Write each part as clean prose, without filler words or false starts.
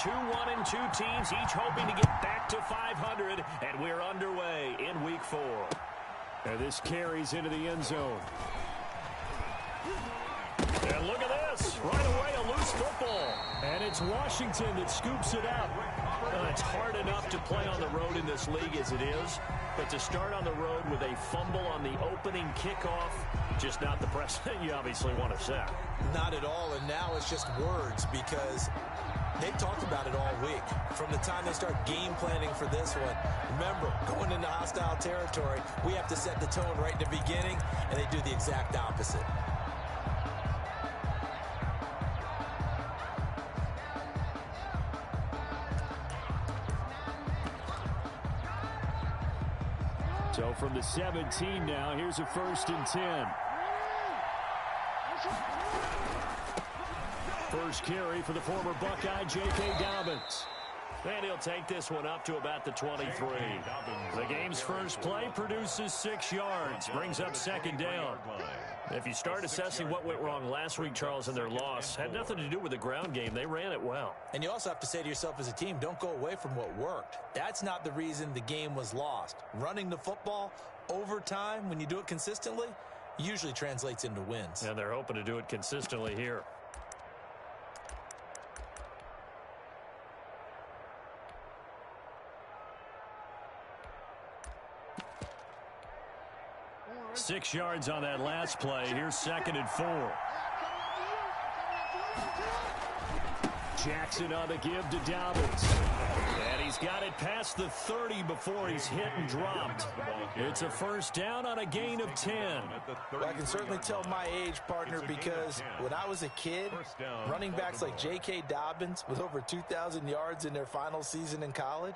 2-1-2 teams, each hoping to get back to 500, and we're underway in Week 4. And this carries into the end zone. And look at this. Right away, a loose football. And it's Washington that scoops it out. Well, it's hard enough to play on the road in this league as it is, but to start on the road with a fumble on the opening kickoff, just not the precedent you obviously want to set. Not at all, and now it's just words because they've talked about it all week. From the time they start game planning for this one, remember, going into hostile territory, we have to set the tone right in the beginning, and they do the exact opposite. So from the 17 now, here's a 1st and 10. First carry for the former Buckeye, J.K. Dobbins. And he'll take this one up to about the 23. The game's first play produces 6 yards, brings up 2nd down. If you start assessing what went wrong last week, Charles, in their loss, had nothing to do with the ground game. They ran it well. And you also have to say to yourself as a team, don't go away from what worked. That's not the reason the game was lost. Running the football over time, when you do it consistently, usually translates into wins. And they're hoping to do it consistently here. Six yards on that last play. Here's 2nd and 4. Jackson on the give to Dobbins. And he's got it past the 30 before he's hit and dropped. It's a 1st down on a gain of 10. Well, I can certainly tell my age, partner, because when I was a kid, running backs like J.K. Dobbins with over 2,000 yards in their final season in college,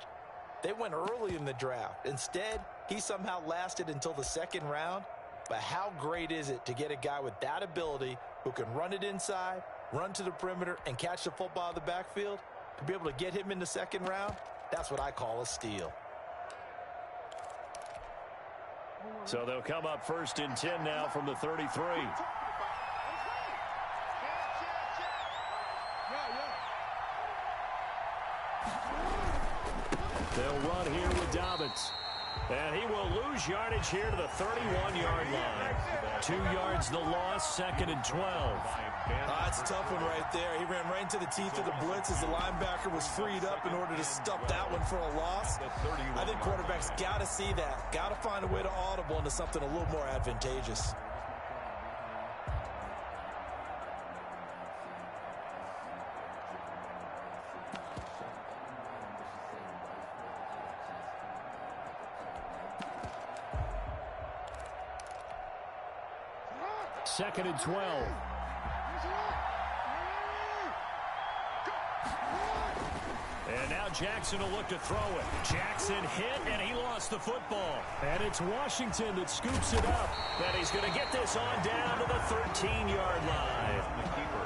they went early in the draft. Instead, he somehow lasted until the 2nd round. But how great is it to get a guy with that ability who can run it inside, run to the perimeter, and catch the football in the backfield? To be able to get him in the 2nd round, that's what I call a steal. So they'll come up 1st and 10 now from the 33. They'll run here with Dobbins. And he will lose yardage here to the 31-yard line. 2 yards the loss, 2nd and 12. That's a tough one right there. He ran right into the teeth of the blitz as the linebacker was freed up in order to stop that one for a loss. I think quarterbacks got to see that. Got to find a way to audible into something a little more advantageous. Second and 12. And now Jackson will look to throw it. Jackson hit, and he lost the football. And it's Washington that scoops it up. And he's going to get this on down to the 13-yard line.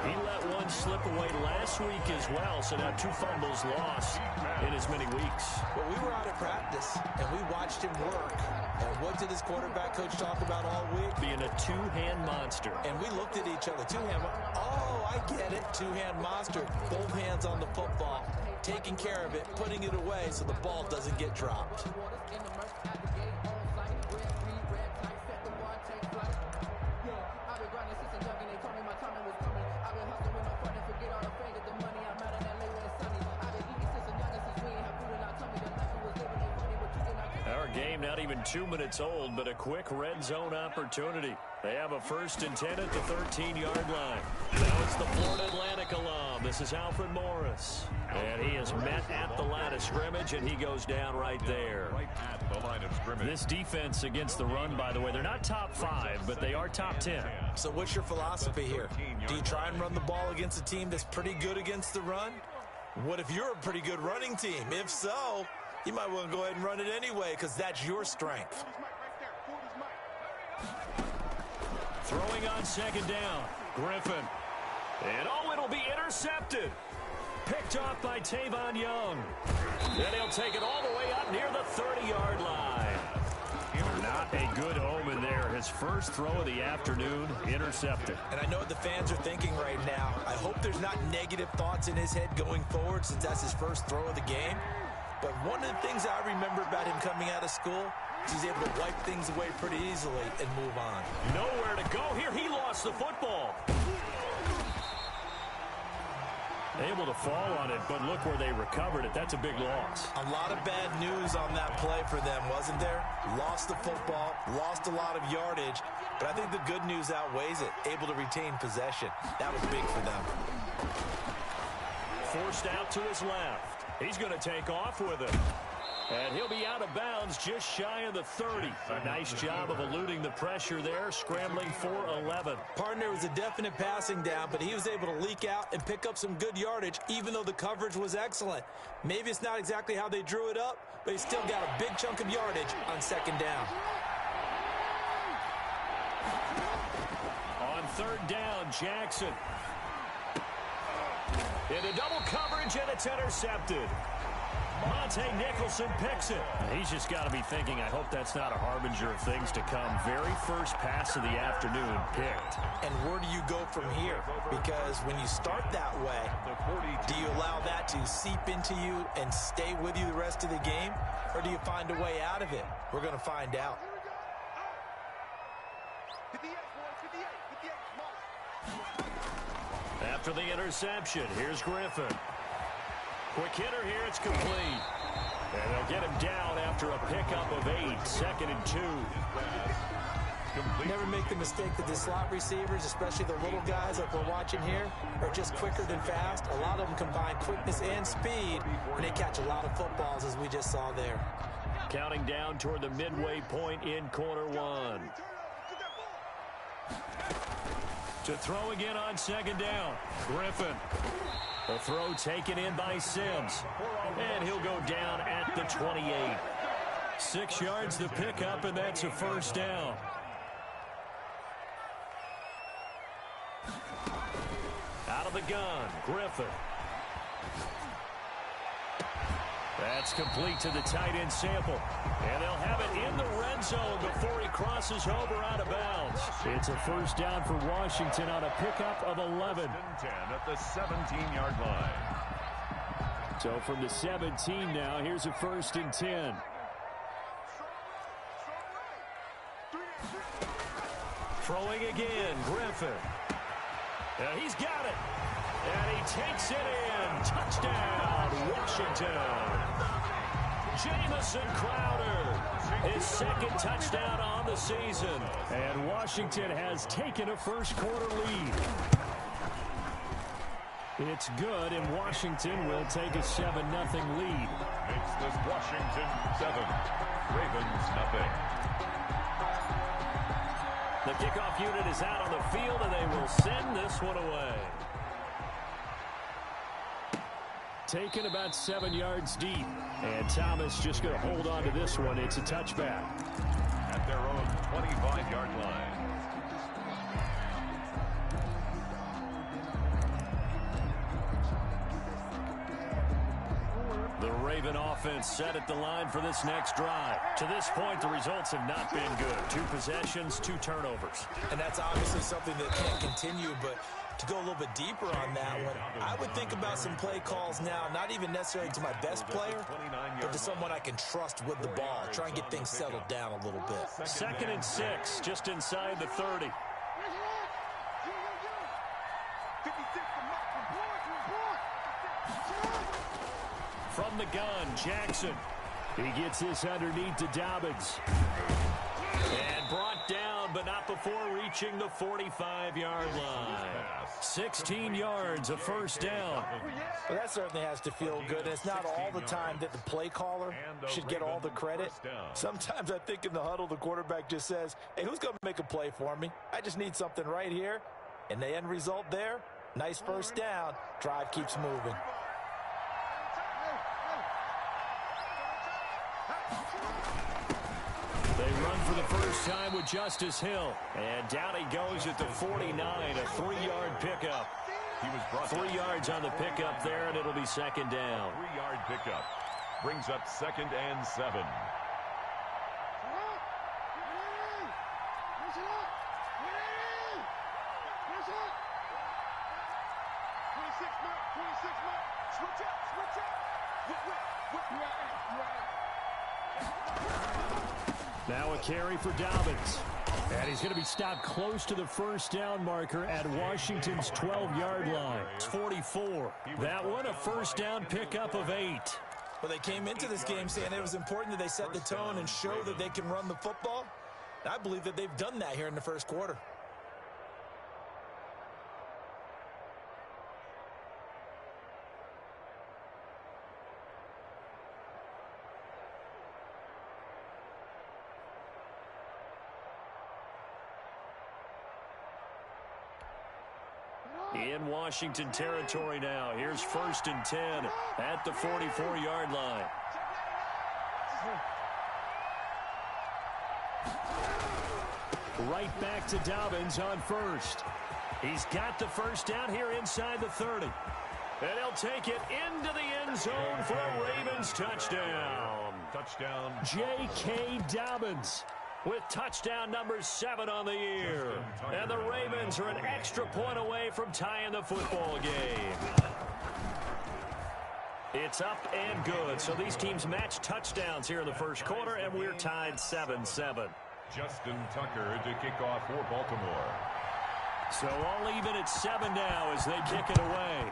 He let one slip away last week as well, so now 2 fumbles lost in as many weeks. Well, we were out of practice, and we watched him work. And what did his quarterback coach talk about all week? Being a 2-hand monster. And we looked at each other. 2-hand. Oh, I get it. 2-hand monster. Both hands on the football. Taking care of it, putting it away so the ball doesn't get dropped. Our game not even 2 minutes old, but a quick red zone opportunity. They have a 1st and 10 at the 13-yard line. Now it's the Florida Atlantic alum. This is Alfred Morris. And he is met at the line of scrimmage, and he goes down right there. This defense against the run, by the way, they're not top 5, but they are top 10. So what's your philosophy here? Do you try and run the ball against a team that's pretty good against the run? What if you're a pretty good running team? If so, you might want to go ahead and run it anyway because that's your strength. Throwing on 2nd down. Griffin. And it'll be intercepted. Picked off by Tavon Young. Then he'll take it all the way up near the 30-yard line. Not a good omen there. his first throw of the afternoon intercepted. And I know what the fans are thinking right now. I hope there's not negative thoughts in his head going forward since that's his first throw of the game. But one of the things I remember about him coming out of school is he's able to wipe things away pretty easily and move on. Nowhere to go here. He lost the football. Able to fall on it, but look where they recovered it. That's a big loss. A lot of bad news on that play for them, wasn't there? Lost the football, lost a lot of yardage, but I think the good news outweighs it. Able to retain possession. That was big for them. Forced out to his left. He's going to take off with it. And he'll be out of bounds just shy of the 30. A nice job of eluding the pressure there, scrambling for 11. Partner was a definite passing down, but he was able to leak out and pick up some good yardage, even though the coverage was excellent. Maybe it's not exactly how they drew it up, but he still got a big chunk of yardage on second down. On third down, Jackson. Into double coverage, and it's intercepted. Monte Nicholson picks it. He's just got to be thinking, I hope that's not a harbinger of things to come. Very first pass of the afternoon picked. And where do you go from here? Because when you start that way, do you allow that to seep into you and stay with you the rest of the game? Or do you find a way out of it? We're going to find out. After the interception, here's Griffin. Quick hitter here, it's complete. And they'll get him down after a pickup of 8, 2nd and 2. Never make the mistake that the slot receivers, especially the little guys like we're watching here, are just quicker than fast. A lot of them combine quickness and speed, and they catch a lot of footballs, as we just saw there. Counting down toward the midway point in quarter one. To throw again on second down. Griffin. The throw taken in by Sims. And he'll go down at the 28. 6 yards the pickup, and that's a first down. Out of the gun, Griffin. That's complete to the tight end Sample. And they'll have it in the red zone before he crosses over out of bounds. It's a first down for Washington on a pickup of 11. 10 at the 17-yard line. So from the 17 now, here's a 1st and 10. Throwing again, Griffin. He's got it. And he takes it in. Touchdown, Washington. Jamison Crowder, his 2nd touchdown on the season. And Washington has taken a first-quarter lead. It's good, and Washington will take a 7-0 lead. Makes this Washington 7, Ravens 0. The kickoff unit is out on the field, and they will send this one away. Taken about 7 yards deep. And Thomas just going to hold on to this one. It's a touchback. At their own 25-yard line. The Raven offense set at the line for this next drive. To this point, the results have not been good. 2 possessions, 2 turnovers. And that's obviously something that can't continue, but to go a little bit deeper on that one, I would think about some play calls now, not even necessarily to my best player, but to someone I can trust with the ball. Try and get things settled down a little bit. 2nd and 6, just inside the 30. From the gun, Jackson. He gets this underneath to Dobbins. And brought down, but not before reaching the 45-yard line. 16 yards, a first down. Well, that certainly has to feel good. It's not all the time that the play caller should get all the credit. Sometimes I think in the huddle, the quarterback just says, hey, who's going to make a play for me? I just need something right here. And the end result there, nice first down. Drive keeps moving. They run for the first time with Justice Hill. And down he goes at the 49, a 3-yard pickup. He was brought 3 yards on the pickup there, and it'll be second down. 3-yard pickup. Brings up 2nd and 7. Now a carry for Dobbins. And he's going to be stopped close to the first down marker at Washington's 12-yard line. It's 44. That one a first down pickup of 8. Well, they came into this game saying it was important that they set the tone and show that they can run the football. I believe that they've done that here in the first quarter. In Washington territory now. Here's 1st and 10 at the 44-yard line. Right back to Dobbins on first. He's got the first down here inside the 30. And he'll take it into the end zone for a Ravens touchdown. Touchdown. J.K. Dobbins with touchdown number 7 on the year. And the Ravens are an extra point away from tying the football game. It's up and good. So these teams match touchdowns here in the first quarter, and we're tied 7-7. Justin Tucker to kick off for Baltimore. So all even at 7 now as they kick it away.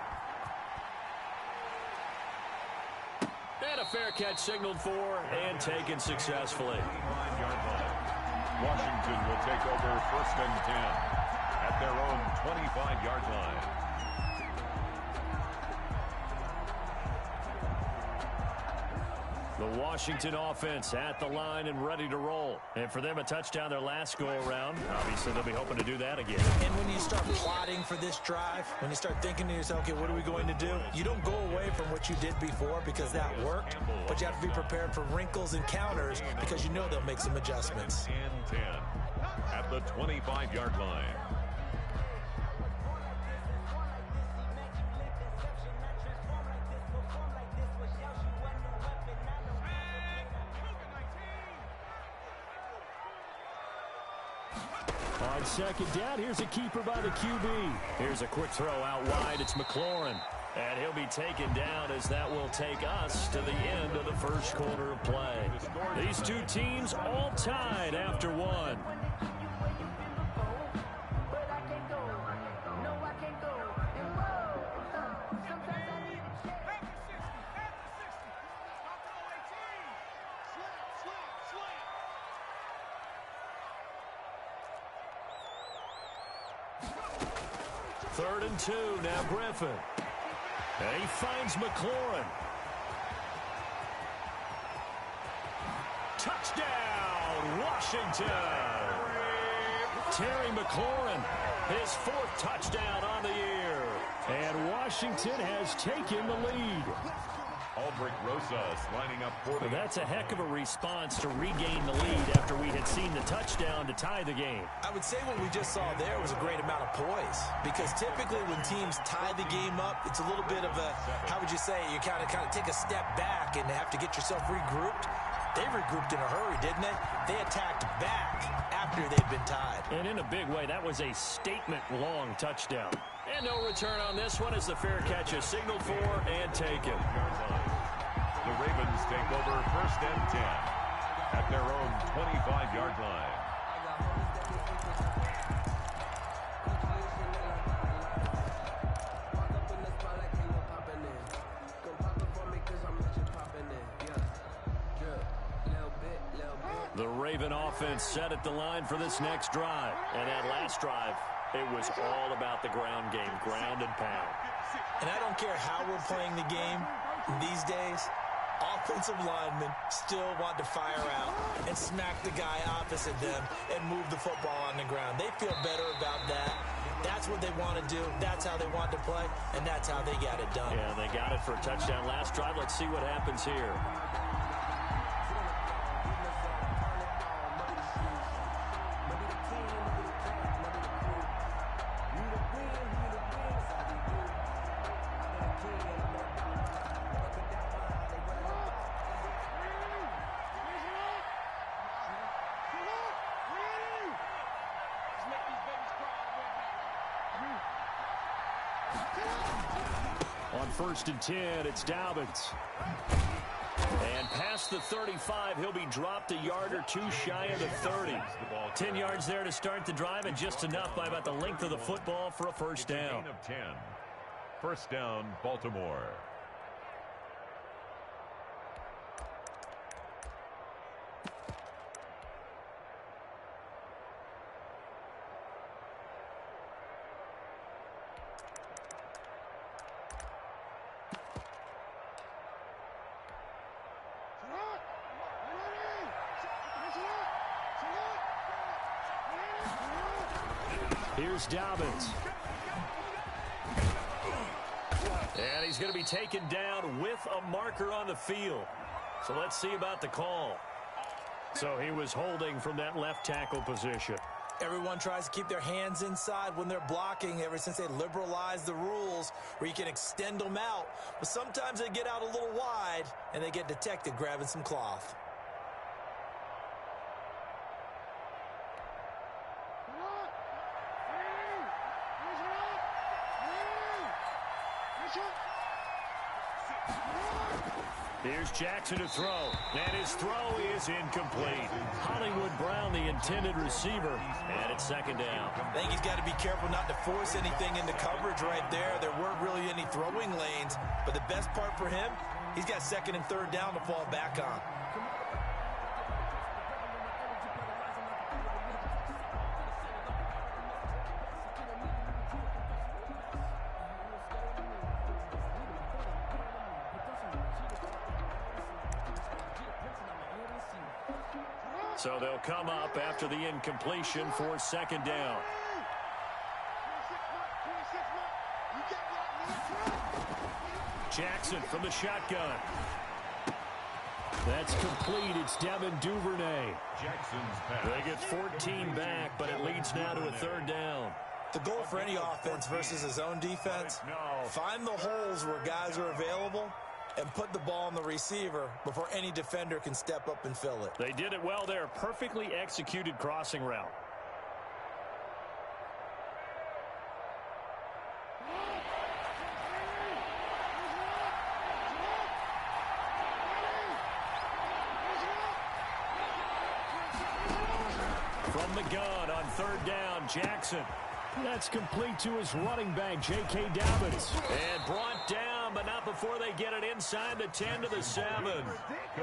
And a fair catch signaled for and taken successfully. Washington will take over 1st and 10 at their own 25-yard line. The Washington offense at the line and ready to roll. And for them, a touchdown their last go-around. Obviously, they'll be hoping to do that again. And when you start plotting for this drive, when you start thinking to yourself, okay, what are we going to do? You don't go away from what you did before because that worked, but you have to be prepared for wrinkles and counters because you know they'll make some adjustments. And 10 at the 25-yard line. On 2nd down, here's a keeper by the QB. Here's a quick throw out wide. It's McLaurin. And he'll be taken down as that will take us to the end of the first quarter of play. These two teams all tied after one. Third and 2, now Griffin. And he finds McLaurin. Touchdown, Washington. Terry McLaurin, his 4th touchdown on the year. And Washington has taken the lead. Albrecht Rosas lining up for the... That's a heck of a response to regain the lead after we had seen the touchdown to tie the game. I would say what we just saw there was a great amount of poise because typically when teams tie the game up, it's a little bit of a, how would you say, you kind of take a step back and have to get yourself regrouped. They regrouped in a hurry, didn't they? They attacked back after they'd been tied. And in a big way, that was a statement-long touchdown. And no return on this one as the fair catch is signaled for and taken. The Ravens take over 1st and 10 at their own 25-yard line. The Raven offense set at the line for this next drive. And that last drive, it was all about the ground game, ground and pound. And I don't care how we're playing the game these days, offensive linemen still want to fire out and smack the guy opposite them and move the football on the ground. They feel better about that. That's what they want to do. That's how they want to play, and that's how they got it done. Yeah, they got it for a touchdown last drive. Let's see what happens here. On first and 10. It's Dobbins. And past the 35, he'll be dropped a yard or two shy of the 30. 10 yards there to start the drive, and just enough by about the length of the football for a first down. Gain of 10. First down, Baltimore. Here's Dobbins. And he's going to be taken down with a marker on the field. So let's see about the call. So he was holding from that left tackle position. Everyone tries to keep their hands inside when they're blocking ever since they liberalized the rules where you can extend them out. But sometimes they get out a little wide and they get detected grabbing some cloth. Here's Jackson to throw. And his throw is incomplete. Hollywood Brown, the intended receiver. And it's second down. I think he's got to be careful not to force anything into coverage right there. There weren't really any throwing lanes. But the best part for him, he's got second and third down to fall back on. So they'll come up after the incompletion for second down. Jackson from the shotgun. That's complete. It's Devin Duvernay. Jackson's pass. They get 14 back, but it leads now to a third down. The goal for any offense versus his own defense, find the holes where guys are available and put the ball on the receiver before any defender can step up and fill it. They did it well there. Perfectly executed crossing route. From the gun on third down, Jackson. That's complete to his running back, J.K. Dobbins. And brought down, but not before they get it inside the 10 to the 7.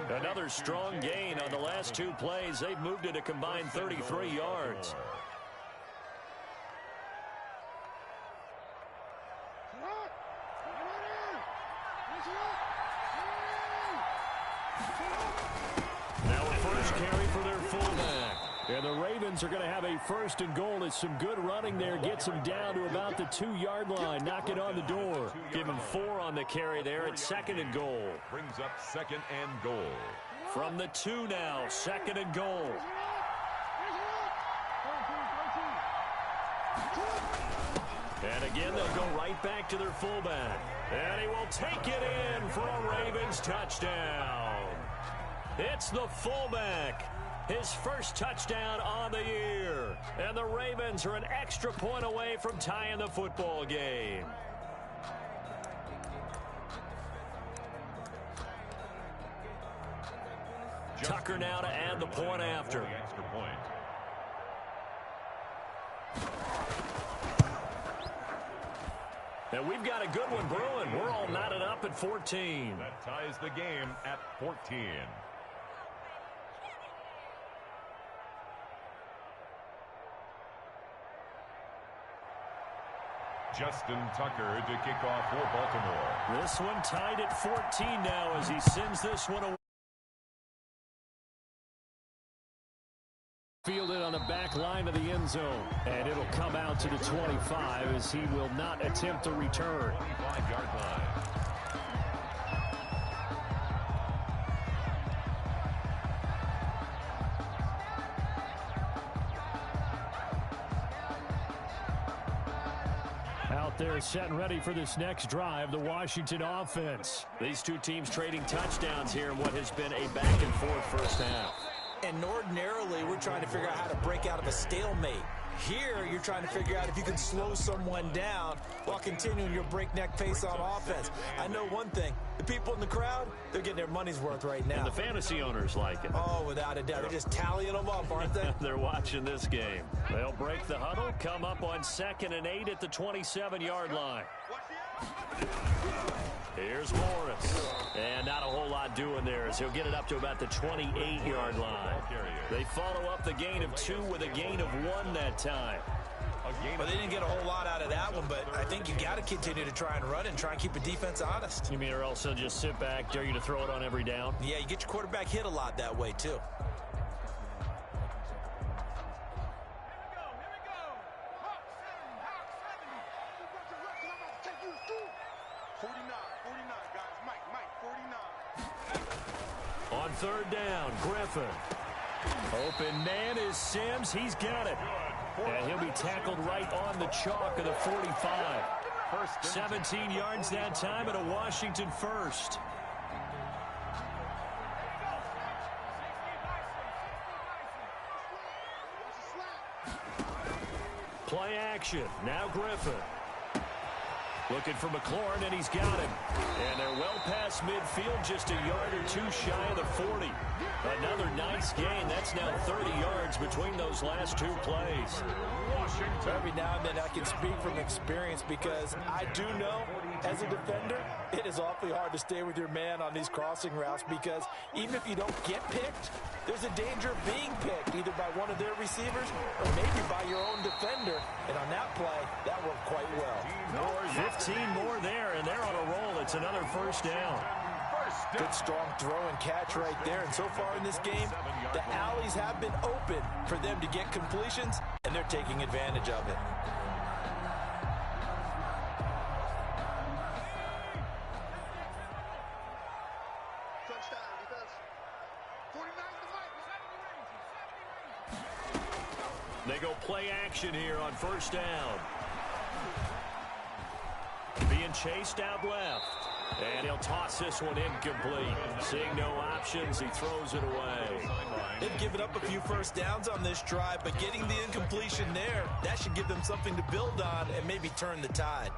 Another strong gain on the last two plays. They've moved it a combined 33 yards. Now a first carry for their fullback. And the Ravens are going to have a first and goal. It's some good running there. Gets him down to about the 2-yard line. Knock it on the door. Give him 4 on the carry there at second and goal. Brings up second and goal. From the 2 now, second and goal. And again, they'll go right back to their fullback. And he will take it in for a Ravens touchdown. It's the fullback. His first touchdown on the year. And the Ravens are an extra point away from tying the football game. Tucker now to add the point after. Extra point. And we've got a good one brewing. We're all knotted up at 14. That ties the game at 14. Justin Tucker to kick off for Baltimore. This one tied at 14 now as he sends this one away. Fielded on the back line of the end zone. And it'll come out to the 25 as he will not attempt to return. 25-yard line. Out there set and ready for this next drive, the Washington offense. These two teams trading touchdowns here in what has been a back-and-forth first half. And ordinarily, we're trying to figure out how to break out of a stalemate. Here, you're trying to figure out if you can slow someone down while continuing your breakneck pace on offense. I know one thing. The people in the crowd, they're getting their money's worth right now. And the fantasy owners like it. Oh, without a doubt. They're just tallying them up, aren't they? They're watching this game. They'll break the huddle, come up on 2nd and 8 at the 27-yard line. Here's Morris. And not a whole lot doing there as he'll get it up to about the 28-yard line. They follow up the gain of 2 with a gain of 1 that time. Well, they didn't get a whole lot out of that one, but I think you got to continue to try and run and try and keep the defense honest. You mean or else they'll just sit back, dare you to throw it on every down? Yeah, you get your quarterback hit a lot that way, too. On 3rd down, Griffin. Open man is Sims. He's got it. And he'll be tackled right on the chalk of the 45. 17 yards that time and a Washington first. Play action. Now Griffin. Looking for McLaurin, and he's got him. And they're well past midfield, just a yard or 2 shy of the 40. Another nice gain. That's now 30 yards between those last 2 plays. Every now and then I can speak from experience because I do know, as a defender, it is awfully hard to stay with your man on these crossing routes because even if you don't get picked, there's a danger of being picked either by one of their receivers or maybe by your own defender. And on that play, that worked quite well. 15 more there, and they're on a roll. It's another first down. Good strong throw and catch right there. And so far in this game, the alleys have been open for them to get completions, and they're taking advantage of it. They go play action here on 1st down. Being chased out left. And he'll toss this one incomplete. Seeing no options, he throws it away. They've given up a few first downs on this drive, but getting the incompletion there, that should give them something to build on and maybe turn the tide.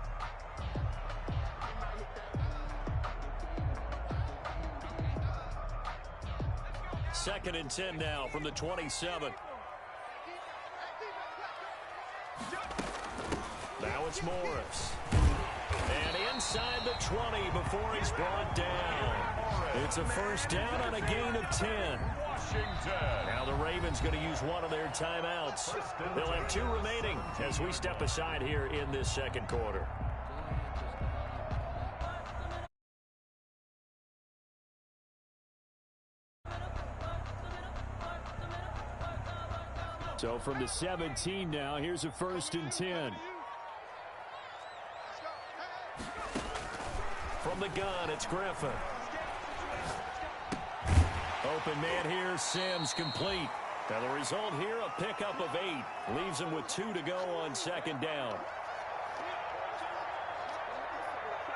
Second and 10 now from the 27. Now it's Morris. And inside the 20 before he's brought down. It's a first down on a gain of 10. Now the Ravens going to use one of their timeouts. They'll have 2 remaining as we step aside here in this second quarter. So from the 17 now, here's a 1st and 10. From the gun, it's Griffin. Open man here, Sims complete. Now the result here, a pickup of 8. Leaves him with 2 to go on 2nd down.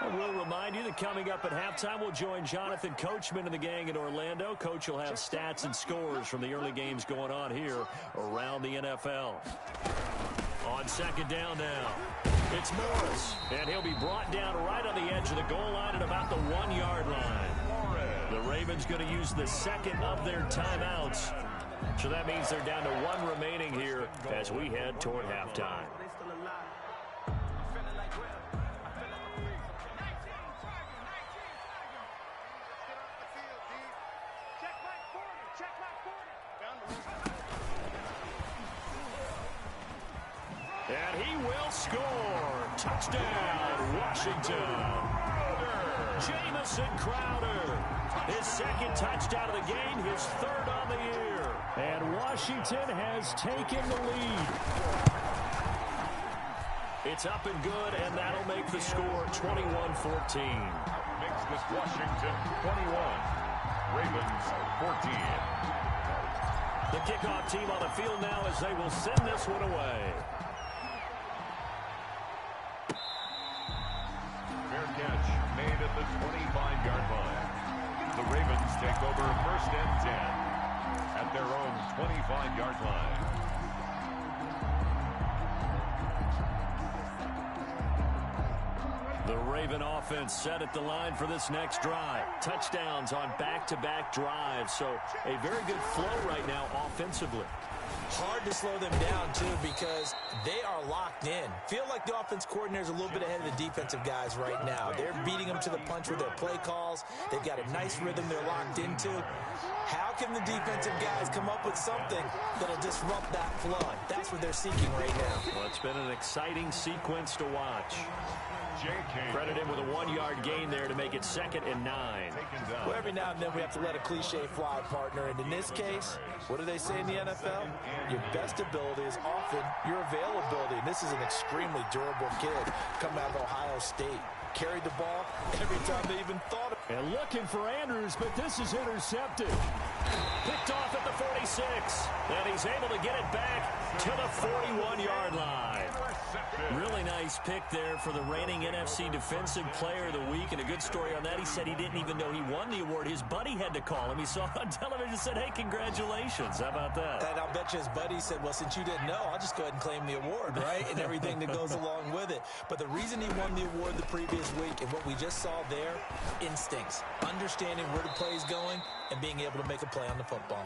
And we'll remind you that coming up at halftime, we'll join Jonathan Coachman and the gang in Orlando. Coach will have stats and scores from the early games going on here around the NFL. On 2nd down now, it's Morris, and he'll be brought down right on the edge of the goal line at about the 1-yard line. The Ravens going to use the second of their timeouts, so that means they're down to 1 remaining here as we head toward halftime. And he will score. Touchdown, Washington. Jamison Crowder. His 2nd touchdown of the game, his 3rd on the year. And Washington has taken the lead. It's up and good, and that'll make the score 21-14. Makes this Washington 21. Ravens 14. The kickoff team on the field now as they will send this one away. Fair catch made at the 25-yard line. The Ravens take over 1st and 10 at their own 25-yard line. The Raven offense set at the line for this next drive. Touchdowns on back-to-back drives, so a very good flow right now offensively. Hard to slow them down, too, because they are locked in. Feel like the offense coordinator is a little bit ahead of the defensive guys right now. They're beating them to the punch with their play calls. They've got a nice rhythm they're locked into. How can the defensive guys come up with something that'll disrupt that flood? That's what they're seeking right now. Well, it's been an exciting sequence to watch. Credited with a 1-yard gain there to make it 2nd and 9. Well, every now and then we have to let a cliche fly, partner. And in this case, what do they say in the NFL? Your best ability is often your availability. And this is an extremely durable kid coming out of Ohio State. Carried the ball every time they even thought of it. And looking for Andrews, but this is intercepted. Picked off at the 46. And he's able to get it back to the 41-yard line. Really nice pick there for the reigning NFC Defensive Player of the Week. And a good story on that, he said he didn't even know he won the award. His buddy had to call him. He saw it on television and said, hey, congratulations. How about that? And I'll bet you his buddy said, well, since you didn't know, I'll just go ahead and claim the award, right? And everything that goes along with it. But the reason he won the award the previous week and what we just saw there, instincts, understanding where the play is going and being able to make a play on the football.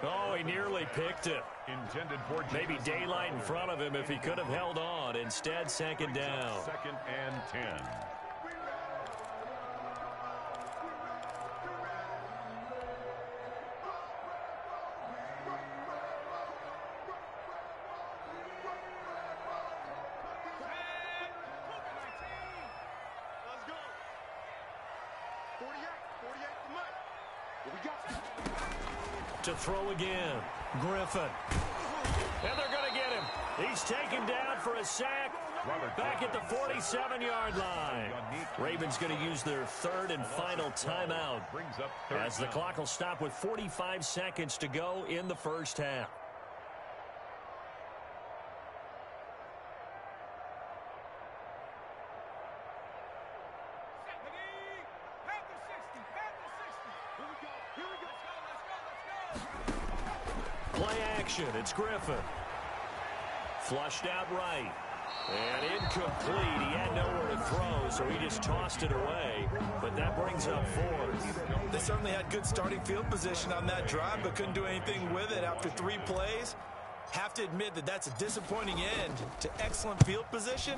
Oh, he nearly picked it. Intended for maybe daylight in front of him if he could have held on. Instead, 2nd down. 2nd and 10. To throw again, Griffin. And they're going to get him. He's taken down for a sack. Back at the 47-yard line. Ravens going to use their 3rd and final timeout as the clock will stop with 45 seconds to go in the first half. Play action. It's Griffin. Flushed out right. And incomplete. He had nowhere to throw, so he just tossed it away. But that brings up 4th. They certainly had good starting field position on that drive, but couldn't do anything with it after 3 plays. Have to admit that that's a disappointing end to excellent field position.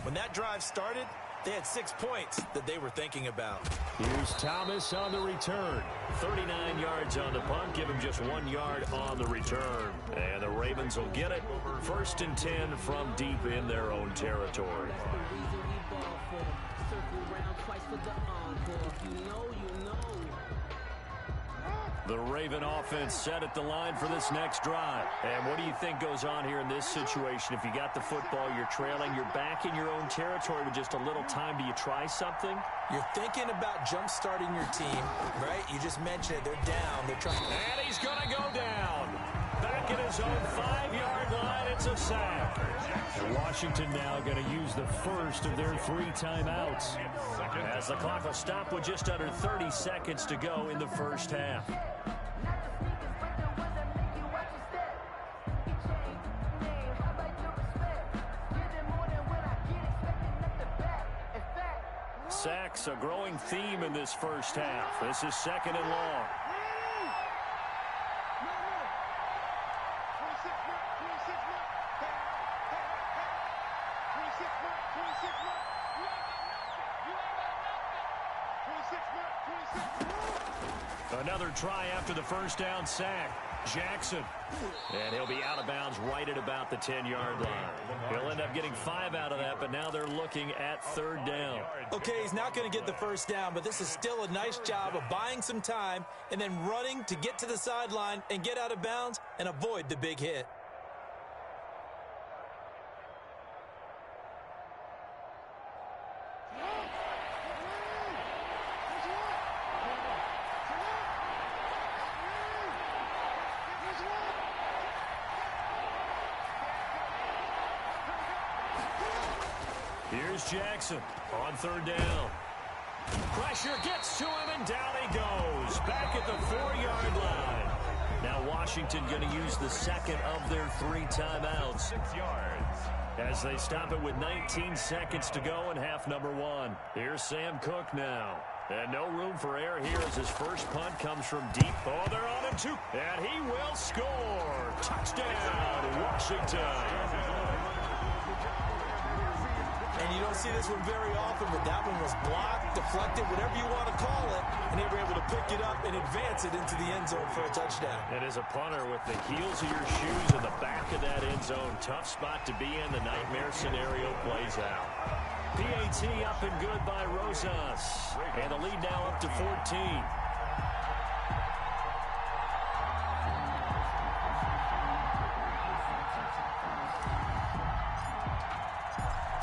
When that drive started, they had 6 points that they were thinking about. Here's Thomas on the return. 39 yards on the punt. Give him just 1 yard on the return. And the Ravens will get it. 1st and 10 from deep in their own territory. The Raven offense set at the line for this next drive. And what do you think goes on here in this situation? If you got the football, you're trailing, you're back in your own territory with just a little time. Do you try something? You're thinking about jump-starting your team, right? You just mentioned it. They're down. They're trying. And he's going to go down. Back at his own 5-yard line. It's a sack. And Washington now going to use the first of their 3 timeouts. As the clock will stop with just under 30 seconds to go in the first half. Sacks, a growing theme in this first half. This is 2nd and long. Another try after the first down sack. Jackson. And he'll be out of bounds right at about the 10-yard line. He'll end up getting 5 out of that, but now they're looking at 3rd down. Okay, he's not going to get the first down, but this is still a nice job of buying some time and then running to get to the sideline and get out of bounds and avoid the big hit. Here's Jackson on 3rd down. Pressure gets to him, and down he goes. Back at the 4-yard line. Now watch Washington going to use the second of their 3 timeouts. 6 yards. As they stop it with 19 seconds to go in half number 1. Here's Sam Cook now. And no room for error here as his first punt comes from deep. Oh, they're on him too. And he will score. Touchdown, Washington. And you don't see this one very often, but that one was blocked, deflected, whatever you want to call it, and they were able to pick it up and advance it into the end zone for a touchdown. And as a punter with the heels of your shoes in the back of that end zone, tough spot to be in. The nightmare scenario plays out. PAT up and good by Rosas. And the lead now up to 14.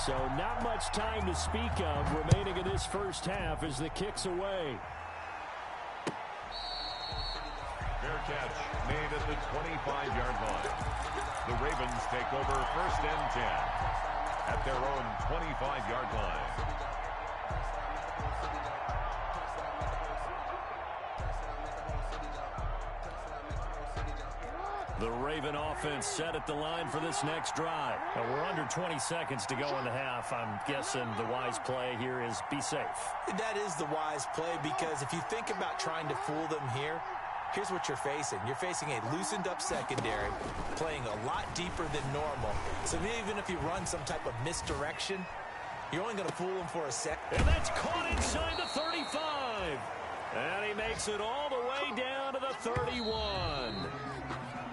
So not much time to speak of remaining in this first half as the kick's away. Fair catch made at the 25-yard line. The Ravens take over first and 10 at their own 25-yard line. The Raven offense set at the line for this next drive. Now we're under 20 seconds to go in the half. I'm guessing the wise play here is be safe. That is the wise play, because if you think about trying to fool them here, here's what you're facing. You're facing a loosened up secondary, playing a lot deeper than normal. So even if you run some type of misdirection, you're only going to fool them for a second. And that's caught inside the 35. And he makes it all the way down to the 31.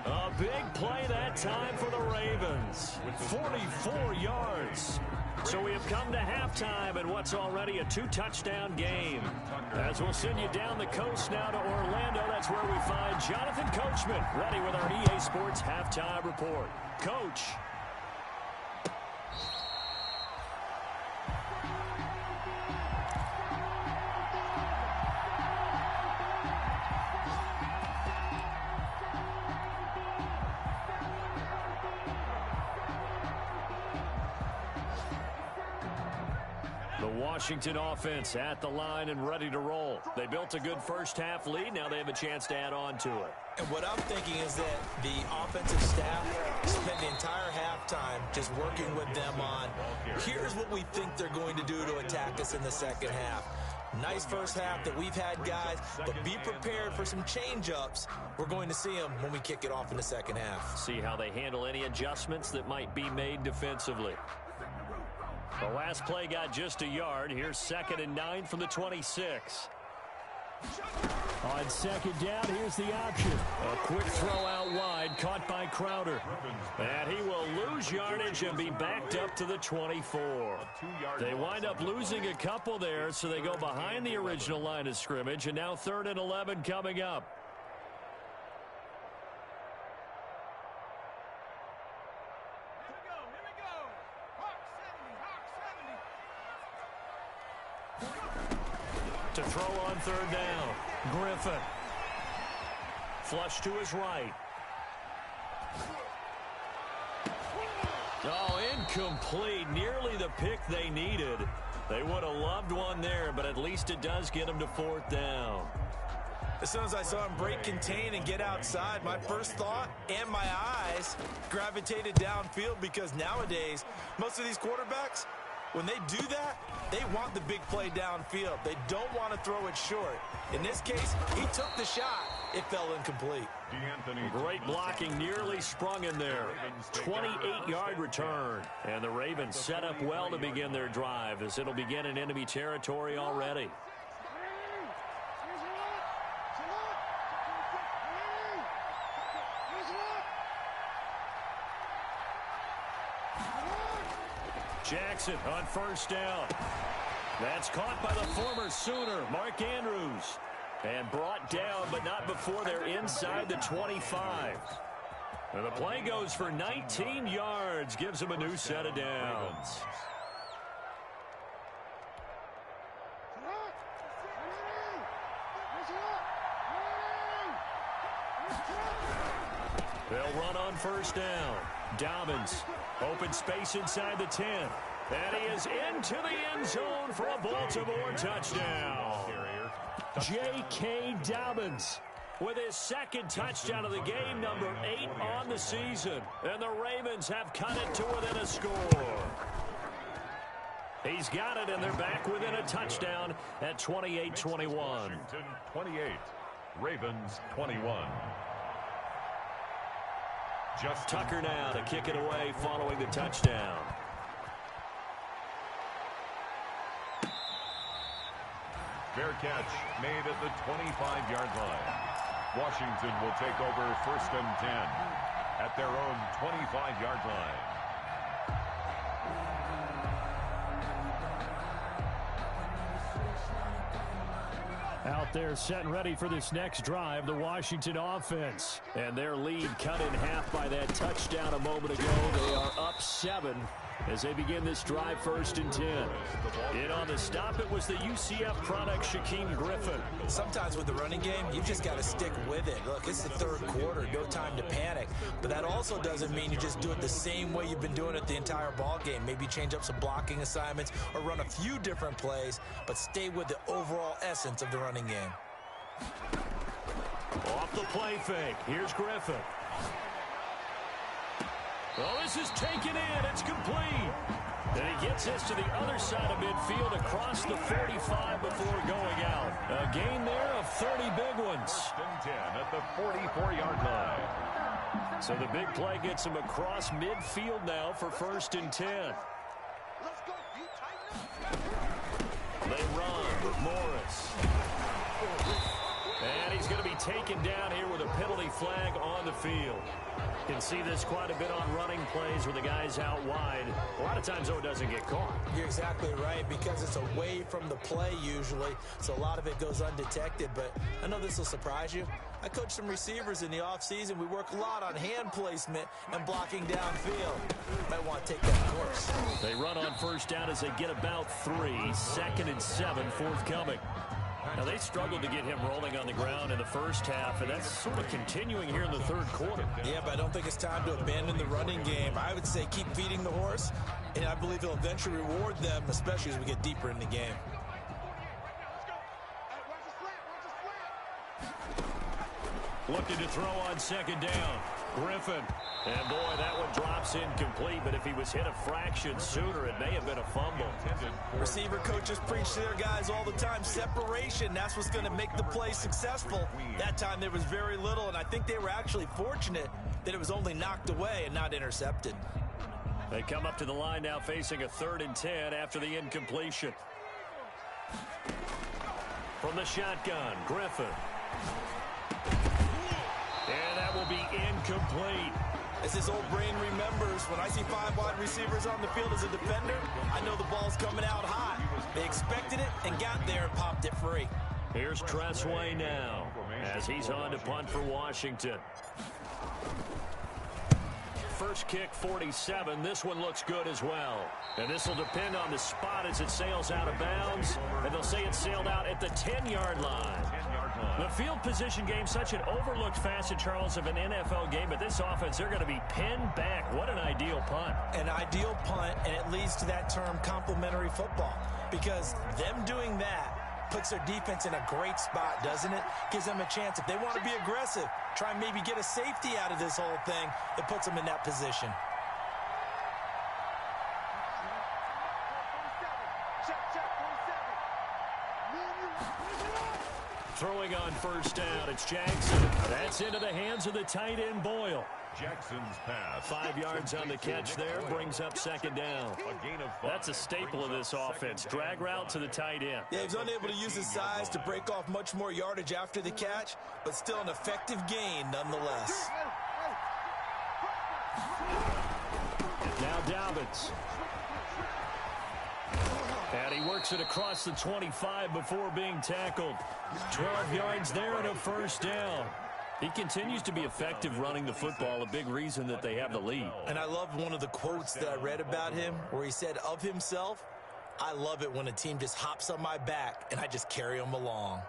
A big play that time for the Ravens with 44 yards. So we have come to halftime in what's already a 2-touchdown game. As we'll send you down the coast now to Orlando, that's where we find Jonathan Coachman ready with our EA Sports halftime report. Coach. Washington offense at the line and ready to roll. They built a good first half lead. Now they have a chance to add on to it. And what I'm thinking is that the offensive staff spent the entire halftime just working with them on, here's what we think they're going to do to attack us in the second half. Nice first half that we've had, guys, but be prepared for some change-ups. We're going to see them when we kick it off in the second half. See how they handle any adjustments that might be made defensively. The last play got just a yard. Here's 2nd and 9 from the 26. On second down, here's the option. A quick throw out wide, caught by Crowder. And he will lose yardage and be backed up to the 24. They wind up losing a couple there, so they go behind the original line of scrimmage, and now 3rd and 11 coming up. To throw on 3rd down. Griffin. Flush to his right. Oh, incomplete. Nearly the pick they needed. They would have loved one there, but at least it does get them to 4th down. As soon as I saw him break contain and get outside, my first thought and my eyes gravitated downfield, because nowadays, most of these quarterbacks, when they do that, they want the big play downfield. They don't want to throw it short. In this case, he took the shot. It fell incomplete. Great blocking, nearly sprung in there. 28-yard return. And the Ravens set up well to begin their drive, as it'll begin in enemy territory already. Jackson on 1st down. That's caught by the former Sooner, Mark Andrews. And brought down, but not before they're inside the 25. And the play goes for 19 yards, gives them a new set of downs. They'll run on 1st down. Dobbins, open space inside the 10. And he is into the end zone for a Baltimore touchdown. J.K. Dobbins. with his second touchdown of the game, number 8 on the season. And the Ravens have cut it to within a score. He's got it, and they're back within a touchdown at 28-21. Washington 28, Ravens 21. Just Tucker now to kick it away following the touchdown. Fair catch made at the 25-yard line. Washington will take over 1st and 10 at their own 25-yard line. Out there set and ready for this next drive, the Washington offense. And their lead cut in half by that touchdown a moment ago. They are up 7 as they begin this drive, 1st and 10. In on the stop, it was the UCF product, Shaquem Griffin. Sometimes with the running game, you've just got to stick with it. Look, it's the 3rd quarter, no time to panic. But that also doesn't mean you just do it the same way you've been doing it the entire ball game. Maybe change up some blocking assignments or run a few different plays, but stay with the overall essence of the running game. Off the play fake, here's Griffin. Oh, this is taken in. It's complete. And he gets this to the other side of midfield across the 45 before going out. A gain there of 30 big ones. 1st and 10 at the 44-yard line. So the big play gets him across midfield now for 1st and 10. They run with Morris. And he's going to be taken down here with a penalty flag on the field. You can see this quite a bit on running plays with the guys out wide. A lot of times, though, it doesn't get caught. You're exactly right, because it's away from the play usually, so a lot of it goes undetected. But I know this will surprise you. I coach some receivers in the offseason. We work a lot on hand placement and blocking downfield. Might want to take that course. They run on 1st down as they get about 3. 2nd and 7 forthcoming. Now, they struggled to get him rolling on the ground in the first half, and that's sort of continuing here in the 3rd quarter. Yeah, but I don't think it's time to abandon the running game. I would say keep feeding the horse, and I believe it'll eventually reward them, especially as we get deeper in the game. Looking to throw on 2nd down. Griffin. And, boy, that one drops incomplete, but if he was hit a fraction sooner, it may have been a fumble. Receiver coaches preach to their guys all the time. Separation, that's what's going to make the play successful. That time there was very little, and I think they were actually fortunate that it was only knocked away and not intercepted. They come up to the line now facing a 3rd and 10 after the incompletion. From the shotgun, Griffin. And that will be incomplete. As his old brain remembers, when I see 5 wide receivers on the field as a defender, I know the ball's coming out hot. They expected it and got there and popped it free. Here's Tressway now as he's on to punt for Washington. First kick, 47. This one looks good as well. And this will depend on the spot as it sails out of bounds. And they'll say it sailed out at the 10-yard line. The field position game, such an overlooked facet, Charles, of an NFL game. But this offense, they're going to be pinned back. What an ideal punt. An ideal punt, and it leads to that term complementary football. Because them doing that puts their defense in a great spot, doesn't it? Gives them a chance. If they want to be aggressive, try and maybe get a safety out of this whole thing, it puts them in that position. Throwing on 1st down, it's Jackson. That's into the hands of the tight end, Boyle. Jackson's pass. 5 yards on the catch there, brings up 2nd down. A gain of 5. That's a staple of this offense. Drag route to the tight end. Yeah, he's unable to use his size to break off much more yardage after the catch, but still an effective gain nonetheless. Now Dobbins. And he works it across the 25 before being tackled. 12 yards there and a 1st down. He continues to be effective running the football, a big reason that they have the lead. And I love one of the quotes that I read about him where he said of himself, "I love it when a team just hops on my back and I just carry them along."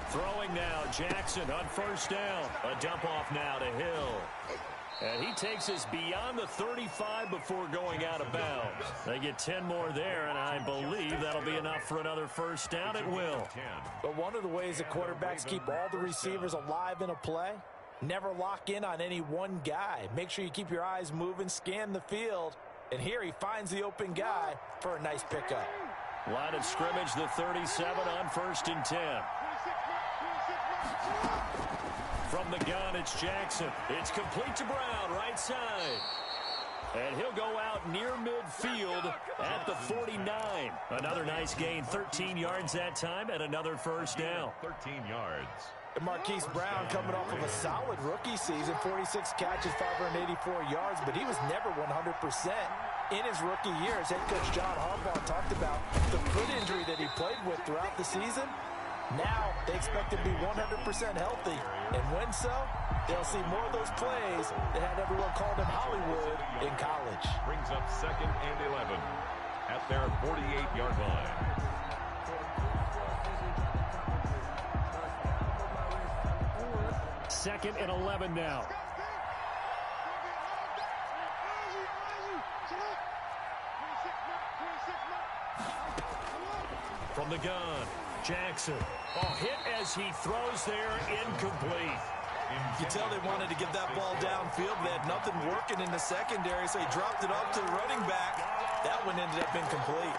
Throwing now, Jackson on 1st down. A dump off now to Hill. And he takes us beyond the 35 before going out of bounds. They get 10 more there, and I believe that'll be enough for another first down. It will. But one of the ways the quarterbacks keep all the receivers alive in a play, never lock in on any one guy. Make sure you keep your eyes moving, scan the field. And here he finds the open guy for a nice pickup. Line of scrimmage, the 37 on 1st and 10. From the gun, it's Jackson. It's complete to Brown, right side. And he'll go out near midfield at the 49. Another nice gain, 13 yards that time, and another first down. 13 yards. And Marquise Brown coming off of a solid rookie season, 46 catches, 584 yards, but he was never 100%. In his rookie year, as head coach John Harbaugh talked about the foot injury that he played with throughout the season. Now they expect him to be 100% healthy. And when so, they'll see more of those plays that had everyone called him Hollywood in college. Brings up 2nd and 11 at their 48-yard line. Second and 11 now. From the gun, Jackson. Oh, hit as he throws there, incomplete. You tell they wanted to get that ball downfield. They had nothing working in the secondary, so he dropped it up to the running back. That one ended up incomplete.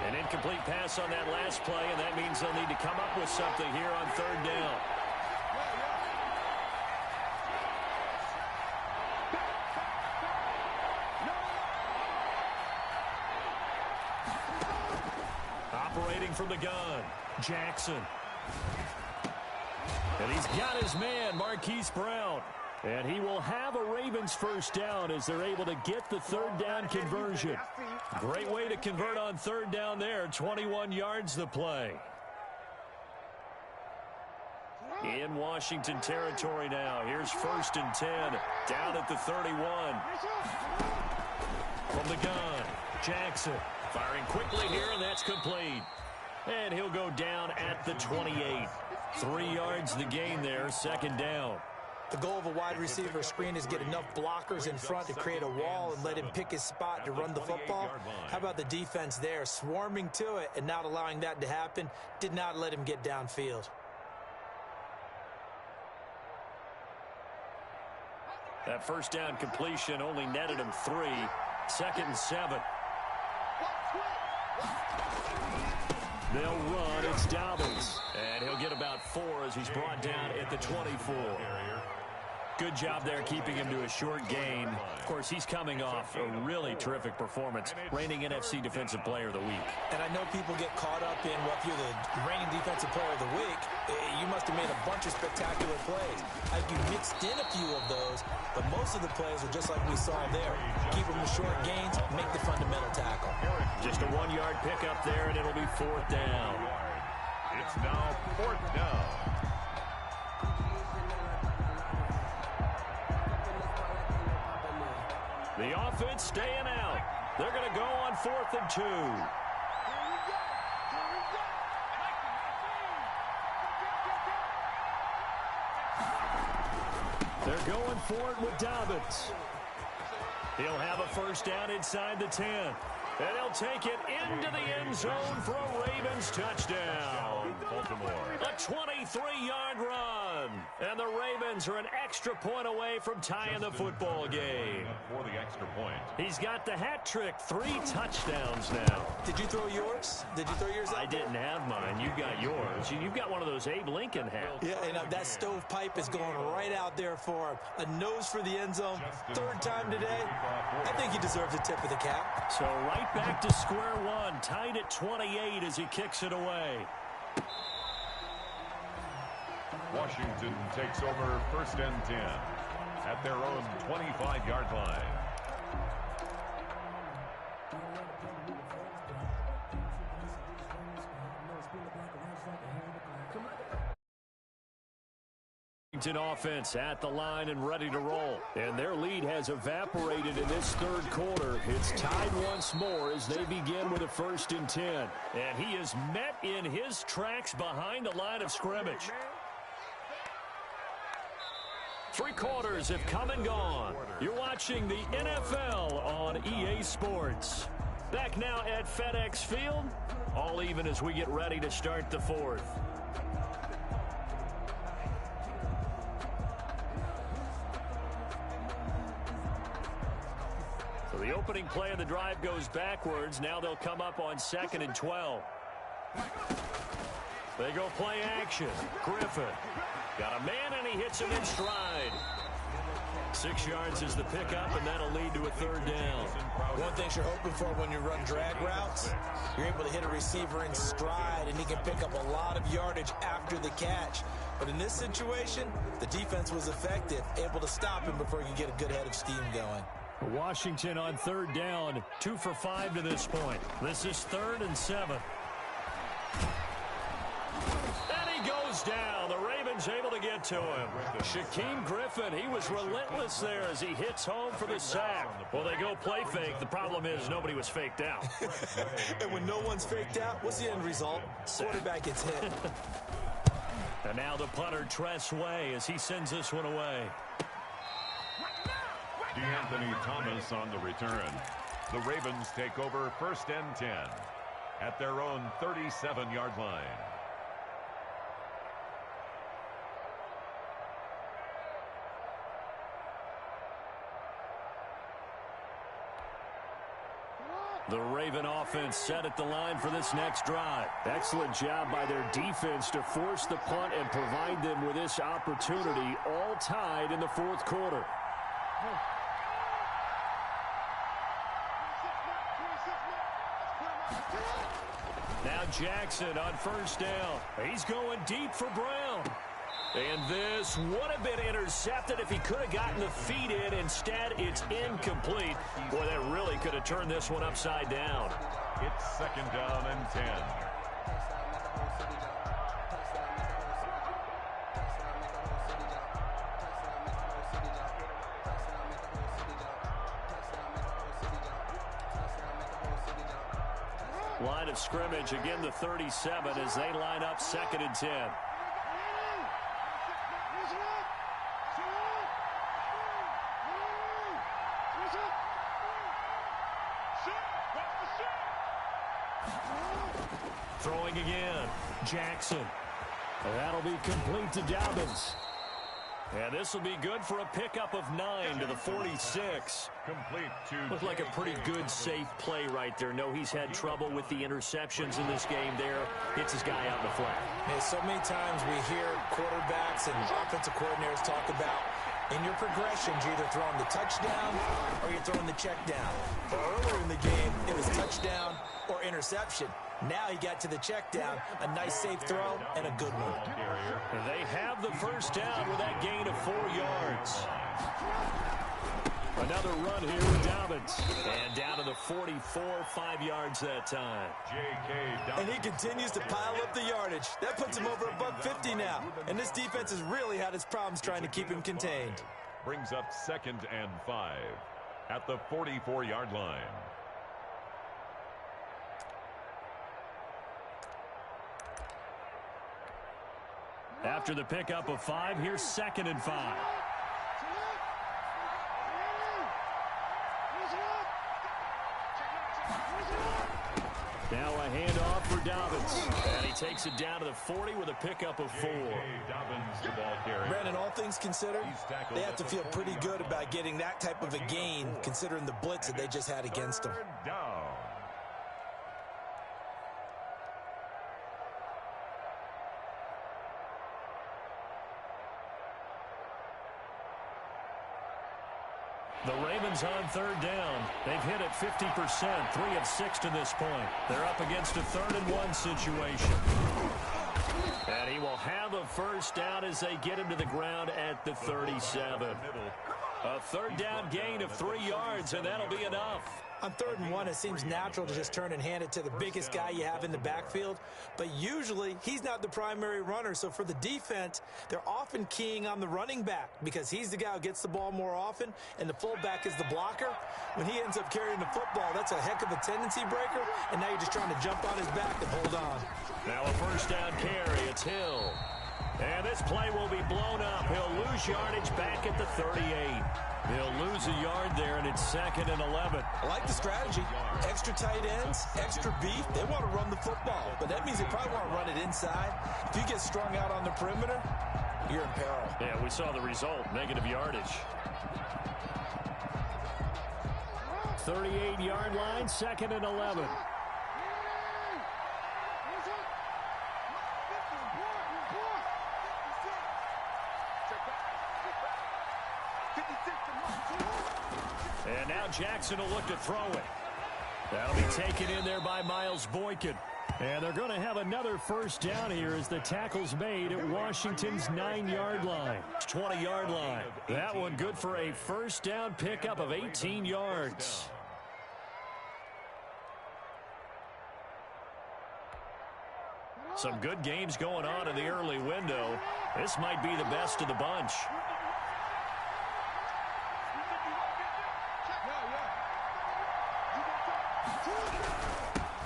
An incomplete pass on that last play, and that means they'll need to come up with something here on 3rd down. Operating from the gun, Jackson. And he's got his man, Marquise Brown. And he will have a Ravens first down as they're able to get the 3rd down conversion. Great way to convert on 3rd down there. 21 yards the play. In Washington territory now. Here's 1st and 10. Down at the 31. From the gun, Jackson. Firing quickly here, and that's complete. And he'll go down at the 28. 3 yards the gain there, 2nd down. The goal of a wide receiver screen is get enough blockers in front to create a wall and let him pick his spot to run the football. How about the defense there, swarming to it and not allowing that to happen? Did not let him get downfield. That first down completion only netted him 3. 2nd and 7. They'll run. It's Dobbins. And he'll get about 4 as he's brought down at the 24. Good job there keeping him to a short gain. Of course, he's coming off a really terrific performance, reigning NFC Defensive Player of the Week. And I know people get caught up in, well, if you're the reigning Defensive Player of the Week, you must have made a bunch of spectacular plays. You mixed in a few of those, but most of the plays are just like we saw there. Keep them to short gains, make the fundamental tackle. Just a 1-yard pickup there, and it'll be 4th down. It's now 4th down. The offense staying out. They're going to go on 4th and 2. They're going for it with Dobbins. He'll have a first down inside the 10. And he'll take it into the end zone for a Ravens touchdown. Baltimore. A 23-yard run. And the Ravens are an extra point away from tying the football game. For the extra point. He's got the hat trick. 3 touchdowns now. Did you throw yours? Did you throw yours out? I didn't have mine. You got yours. You've got one of those Abe Lincoln hats. Yeah, and that stovepipe is going right out there for him. A nose for the end zone. 3rd time today. I think he deserves a tip of the cap. So right back to square one. Tied at 28 as he kicks it away. Washington takes over 1st and 10 at their own 25-yard line. Washington offense at the line and ready to roll. And their lead has evaporated in this third quarter. It's tied once more as they begin with a 1st and 10. And he is met in his tracks behind the line of scrimmage. 3 quarters have come and gone. You're watching the NFL on EA Sports. Back now at FedEx Field, all even as we get ready to start the 4th. So the opening play of the drive goes backwards. Now they'll come up on 2nd and 12. They go play action. Griffin got a man, and he hits him in stride. 6 yards is the pickup, and that'll lead to a 3rd down. One thing you're hoping for when you run drag routes, you're able to hit a receiver in stride, and he can pick up a lot of yardage after the catch. But in this situation, the defense was effective, able to stop him before he could get a good head of steam going. Washington on 3rd down, 2 for 5 to this point. This is 3rd and 7. And he goes down. The Ravens able to get to him. Shaquem Griffin, he was relentless there as he hits home for the sack. Well, they go play fake. The problem is nobody was faked out. And when no one's faked out, what's the end result? Quarterback gets hit. And now the punter, Tress Way, as he sends this one away. D'Anthony Thomas on the return. The Ravens take over 1st and 10 at their own 37-yard line. The Raven offense set at the line for this next drive. Excellent job by their defense to force the punt and provide them with this opportunity, all tied in the 4th quarter. Now Jackson on 1st down. He's going deep for Brown. And this would have been intercepted if he could have gotten the feet in. Instead, it's incomplete. Boy, that really could have turned this one upside down. It's 2nd down and 10. Line of scrimmage, again the 37 as they line up 2nd and 10. Throwing again. Jackson. That'll be complete to Dobbins. And this will be good for a pickup of 9 to the 46. Complete to Looked like a pretty good, safe play right there. No, he's had trouble with the interceptions in this game there. Hits his guy out in the flat. Hey, so many times we hear quarterbacks and offensive coordinators talk about in your progressions, you're either throwing the touchdown or you're throwing the check down. But earlier in the game, it was touchdown or interception. Now he got to the check down, a nice safe throw, and a good one. And they have the 1st down with that gain of 4 yards. Another run here with Dobbins. And down to the 44, 5 yards that time. And he continues to pile up the yardage. That puts him over $150 now. And this defense has really had its problems trying to keep him contained. Brings up 2nd and 5 at the 44-yard line. After the pickup of 5, here's 2nd and 5. Now a handoff for Dobbins. And he takes it down to the 40 with a pickup of 4. Brandon, all things considered, they have to feel pretty good about getting that type of a gain, considering the blitz that they just had against them. The Ravens on 3rd down. They've hit it 50%, 3 of 6 to this point. They're up against a 3rd and 1 situation. And he will have a 1st down as they get him to the ground at the 37. A third down gain of 3 yards, and that'll be enough. On 3rd and 1, it seems natural to just turn and hand it to the biggest guy you have in the backfield. But usually, he's not the primary runner. So for the defense, they're often keying on the running back because he's the guy who gets the ball more often, and the fullback is the blocker. When he ends up carrying the football, that's a heck of a tendency breaker, and now you're just trying to jump on his back and hold on. Now a first down carry. It's Hill. And this play will be blown up. He'll lose yardage back at the 38. He'll lose a yard there, and it's 2nd and 11. I like the strategy. Extra tight ends, extra beef. They want to run the football, but that means they probably want to run it inside. If you get strung out on the perimeter, you're in peril. Yeah, we saw the result, negative yardage. 38-yard line, 2nd and 11. And now Jackson will look to throw it. That'll be taken in there by Miles Boykin. And they're going to have another first down here as the tackle's made at Washington's 9-yard line. 20-yard line. That one good for a first down pickup of 18 yards. Some good games going on in the early window. This might be the best of the bunch.